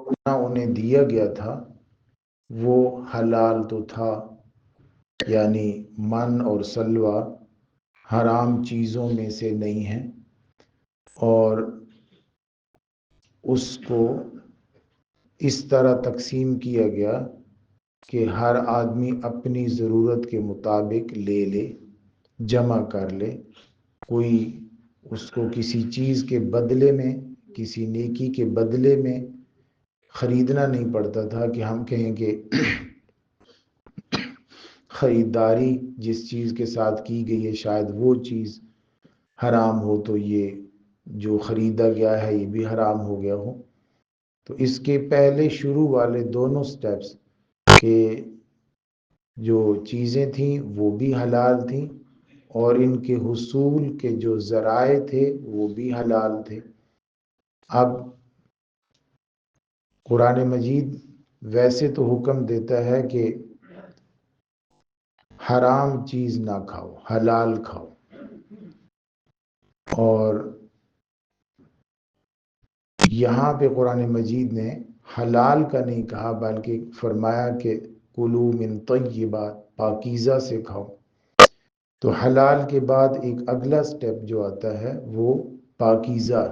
کھانا انہیں دیا گیا تھا وہ حلال تو تھا، یعنی من اور سلوہ حرام چیزوں میں سے نہیں ہے، اور اس کو اس طرح تقسیم کیا گیا کہ ہر آدمی اپنی ضرورت کے مطابق لے لے، جمع کر لے، کوئی اس کو کسی چیز کے بدلے میں، کسی نیکی کے بدلے میں خریدنا نہیں پڑتا تھا کہ ہم کہیں کہ خریداری جس چیز کے ساتھ کی گئی ہے شاید وہ چیز حرام ہو تو یہ جو خریدا گیا ہے یہ بھی حرام ہو گیا ہو۔ تو اس کے پہلے شروع والے دونوں سٹیپس کہ جو چیزیں تھیں وہ بھی حلال تھیں اور ان کے حصول کے جو ذرائع تھے وہ بھی حلال تھے۔ اب قرآن مجید ویسے تو حکم دیتا ہے کہ حرام چیز نہ کھاؤ، حلال کھاؤ، اور یہاں پہ قرآن مجید نے حلال کا نہیں کہا بلکہ فرمایا کہ کلوا من طیبات، پاکیزہ سے کھاؤ۔ تو حلال کے بعد ایک اگلا سٹیپ جو آتا ہے وہ پاکیزہ،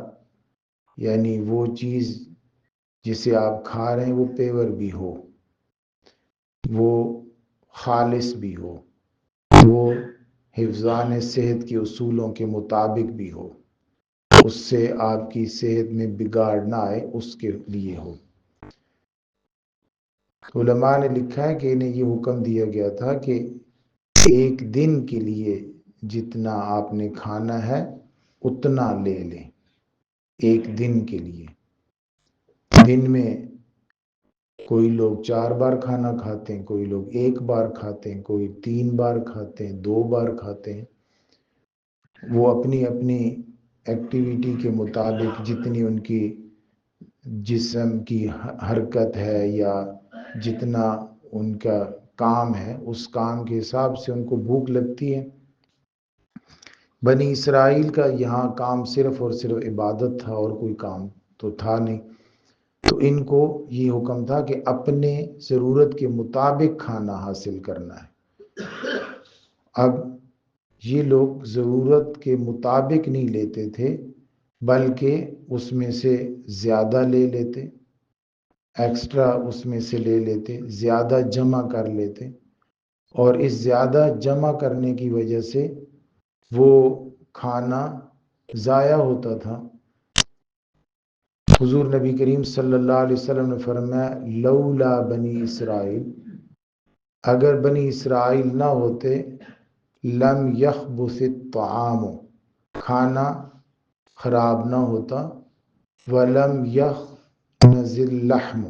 یعنی وہ چیز جسے آپ کھا رہے ہیں وہ پیور بھی ہو، وہ خالص بھی ہو، وہ حفظان صحت کے اصولوں کے مطابق بھی ہو، اس سے آپ کی صحت میں بگاڑ نہ آئے اس کے لیے ہو۔ علماء نے لکھا ہے کہ انہیں یہ حکم دیا گیا تھا کہ ایک دن کے لیے جتنا آپ نے کھانا ہے اتنا لے لیں، ایک دن کے لیے۔ دن میں کوئی لوگ 4 بار کھانا کھاتے ہیں، کوئی لوگ 1 بار کھاتے ہیں، کوئی 3 بار کھاتے ہیں، 2 بار کھاتے ہیں، وہ اپنی اپنی ایکٹیویٹی کے مطابق جتنی ان کی جسم کی حرکت ہے یا جتنا ان کا کام ہے اس کام کے حساب سے ان کو بھوک لگتی ہے۔ بنی اسرائیل کا یہاں کام صرف اور صرف عبادت تھا اور کوئی کام تو تھا نہیں، تو ان کو یہ حکم تھا کہ اپنے ضرورت کے مطابق کھانا حاصل کرنا ہے۔ اب یہ لوگ ضرورت کے مطابق نہیں لیتے تھے بلکہ اس میں سے زیادہ لے لیتے، ایکسٹرا اس میں سے لے لیتے، زیادہ جمع کر لیتے، اور اس زیادہ جمع کرنے کی وجہ سے وہ کھانا ضائع ہوتا تھا۔ حضور نبی کریم صلی اللہ علیہ وسلم نے فرمایا لولا بنی اسرائیل، اگر بنی اسرائیل نہ ہوتے لم یخبث الطعام، کھانا خراب نہ ہوتا، ولم یخنز اللحم،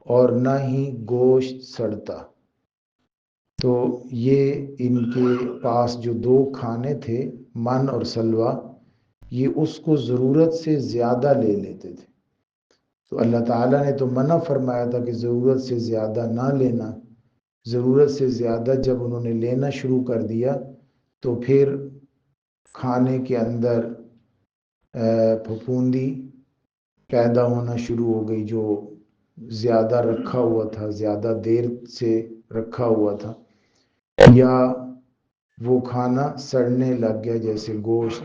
اور نہ ہی گوشت سڑتا۔ تو یہ ان کے پاس جو 2 کھانے تھے من اور سلوہ، یہ اس کو ضرورت سے زیادہ لے لیتے تھے۔ تو اللہ تعالیٰ نے تو منع فرمایا تھا کہ ضرورت سے زیادہ نہ لینا، ضرورت سے زیادہ جب انہوں نے لینا شروع کر دیا تو پھر کھانے کے اندر پھپھوندی پیدا ہونا شروع ہو گئی، جو زیادہ رکھا ہوا تھا، زیادہ دیر سے رکھا ہوا تھا، یا وہ کھانا سڑنے لگ گیا، جیسے گوشت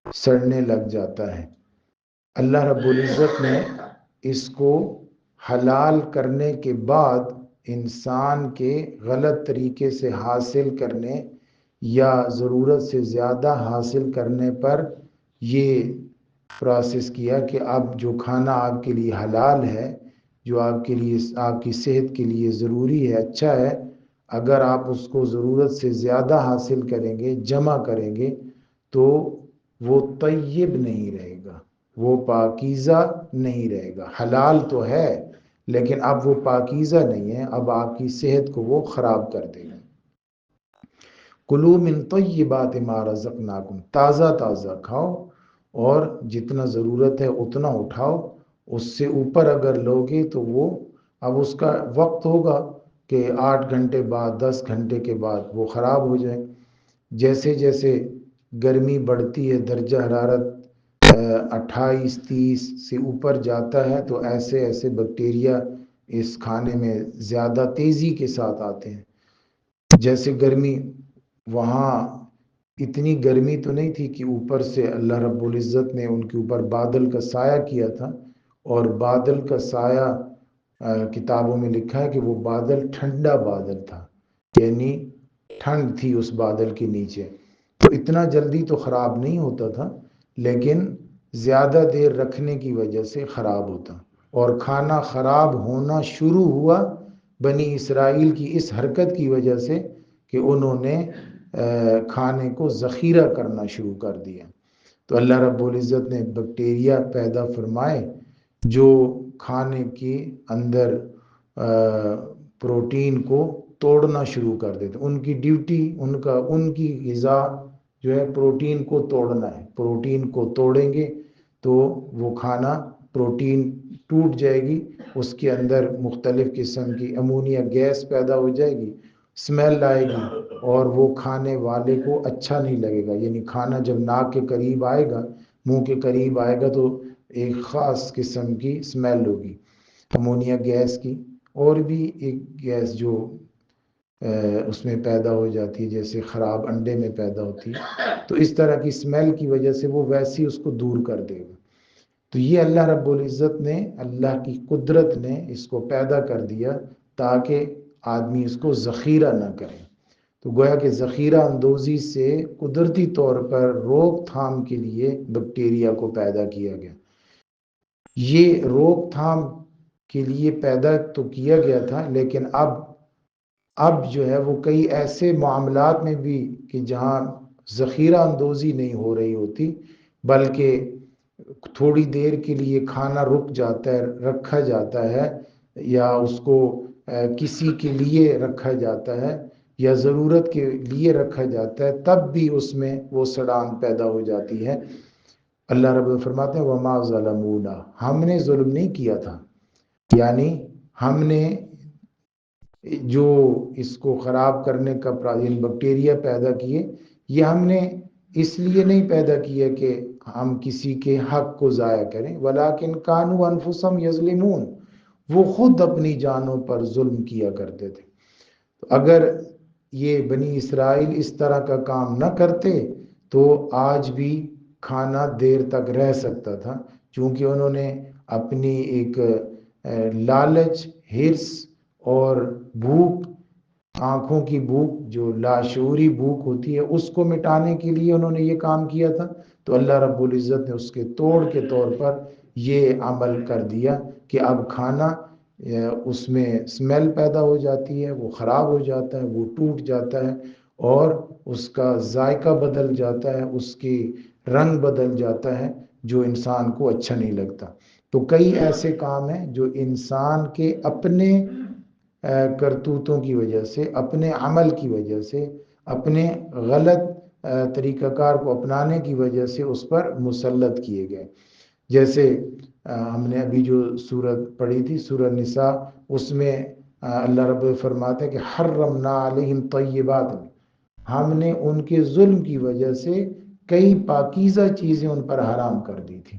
سڑنے لگ جاتا ہے۔ اللہ رب العزت نے اس کو حلال کرنے کے بعد انسان کے غلط طریقے سے حاصل کرنے یا ضرورت سے زیادہ حاصل کرنے پر یہ پروسیس کیا کہ اب جو کھانا آپ کے لیے حلال ہے، جو آپ کے لیے آپ کی صحت کے لیے ضروری ہے، اچھا ہے، اگر آپ اس کو ضرورت سے زیادہ حاصل کریں گے، جمع کریں گے، تو وہ طیب نہیں رہے گا، وہ پاکیزہ نہیں رہے گا۔ حلال تو ہے لیکن اب وہ پاکیزہ نہیں ہے، اب آپ کی صحت کو وہ خراب کر دے گا۔ کلوا من طیبات ما رزقناکم، تازہ تازہ کھاؤ اور جتنا ضرورت ہے اتنا اٹھاؤ، اس سے اوپر اگر لوگے تو وہ اب اس کا وقت ہوگا کہ 8 گھنٹے بعد 10 گھنٹے کے بعد وہ خراب ہو جائے۔ جیسے جیسے گرمی بڑھتی ہے، درجہ حرارت 28 30 سے اوپر جاتا ہے تو ایسے ایسے بیکٹیریا اس کھانے میں زیادہ تیزی کے ساتھ آتے ہیں. جیسے گرمی، وہاں اتنی گرمی تو نہیں تھی کہ اوپر سے اللہ رب العزت نے ان کے اوپر بادل کا سایہ کیا تھا، اور بادل کا سایہ کتابوں میں لکھا ہے کہ وہ بادل ٹھنڈا بادل تھا، یعنی ٹھنڈ تھی اس بادل کے نیچے، تو اتنا جلدی تو خراب نہیں ہوتا تھا، لیکن زیادہ دیر رکھنے کی وجہ سے خراب ہوتا. اور کھانا خراب ہونا شروع ہوا بنی اسرائیل کی اس حرکت کی وجہ سے کہ انہوں نے کھانے کو ذخیرہ کرنا شروع کر دیا. تو اللہ رب العزت نے بیکٹیریا پیدا فرمائے جو کھانے کے اندر پروٹین کو توڑنا شروع کر دیتے. ان کی ڈیوٹی، ان کی غذا جو ہے پروٹین کو توڑنا ہے. پروٹین کو توڑیں گے تو وہ کھانا پروٹین ٹوٹ جائے گی، اس کے اندر مختلف قسم کی امونیا گیس پیدا ہو جائے گی، اسمیل آئے گی، اور وہ کھانے والے کو اچھا نہیں لگے گا. یعنی کھانا جب ناک کے قریب آئے گا، منہ کے قریب آئے گا، تو ایک خاص قسم کی اسمیل ہوگی امونیا گیس کی. اور بھی ایک گیس جو اس میں پیدا ہو جاتی ہے، جیسے خراب انڈے میں پیدا ہوتی ہے، تو اس طرح کی اسمیل کی وجہ سے وہ ویسی اس کو دور کر دے گا. تو یہ اللہ رب العزت نے، اللہ کی قدرت نے اس کو پیدا کر دیا تاکہ آدمی اس کو ذخیرہ نہ کرے. تو گویا کہ ذخیرہ اندوزی سے قدرتی طور پر روک تھام کے لیے بیکٹیریا کو پیدا کیا گیا. یہ روک تھام کے لیے پیدا تو کیا گیا تھا، لیکن اب جو ہے وہ کئی ایسے معاملات میں بھی کہ جہاں ذخیرہ اندوزی نہیں ہو رہی ہوتی، بلکہ تھوڑی دیر کے لیے کھانا رک جاتا ہے، رکھا جاتا ہے، یا اس کو کسی کے لیے رکھا جاتا ہے یا ضرورت کے لیے رکھا جاتا ہے، تب بھی اس میں وہ سڑان پیدا ہو جاتی ہے. اللہ رب فرماتے ہیں وَمَا ظَلَمُونَا، ہم نے ظلم نہیں کیا تھا. یعنی ہم نے جو اس کو خراب کرنے کا بیکٹیریا پیدا کیے، یہ ہم نے اس لیے نہیں پیدا کیا کہ ہم کسی کے حق کو ضائع کریں، وَلَٰكِنْ كَانُوا أَنفُسَهُمْ يَظْلِمُونَ، وہ خود اپنی جانوں پر ظلم کیا کرتے تھے. تو اگر یہ بنی اسرائیل اس طرح کا کام نہ کرتے تو آج بھی کھانا دیر تک رہ سکتا تھا، چونکہ انہوں نے اپنی ایک لالچ، ہرس اور بھوک، آنکھوں کی بھوک جو لاشعوری بھوک ہوتی ہے، اس کو مٹانے کے لیے انہوں نے یہ کام کیا تھا. تو اللہ رب العزت نے اس کے توڑ کے طور پر یہ عمل کر دیا کہ اب کھانا اس میں اسمیل پیدا ہو جاتی ہے، وہ خراب ہو جاتا ہے، وہ ٹوٹ جاتا ہے، اور اس کا ذائقہ بدل جاتا ہے، اس کی رنگ بدل جاتا ہے، جو انسان کو اچھا نہیں لگتا. تو کئی ایسے کام ہیں جو انسان کے اپنے کرتوتوں کی وجہ سے، اپنے عمل کی وجہ سے، اپنے غلط طریقہ کار کو اپنانے کی وجہ سے اس پر مسلط کیے گئے. جیسے ہم نے ابھی جو سورت پڑھی تھی سورہ نساء، اس میں اللہ رب فرماتے ہیں کہ حرمنا علیہم طیبات، ہم نے ان کے ظلم کی وجہ سے کئی پاکیزہ چیزیں ان پر حرام کر دی تھی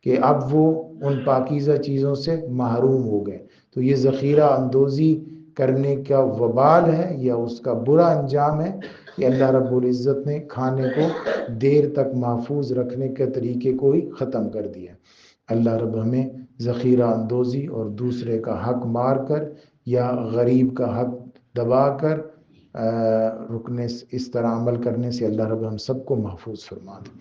کہ اب وہ ان پاکیزہ چیزوں سے محروم ہو گئے. تو یہ ذخیرہ اندوزی کرنے کا وبال ہے یا اس کا برا انجام ہے کہ اللہ رب العزت نے کھانے کو دیر تک محفوظ رکھنے کے طریقے کو ہی ختم کر دیا. اللہ رب ہمیں ذخیرہ اندوزی اور دوسرے کا حق مار کر یا غریب کا حق دبا کر رکنے، اس طرح عمل کرنے سے اللہ رب ہم سب کو محفوظ فرما دے.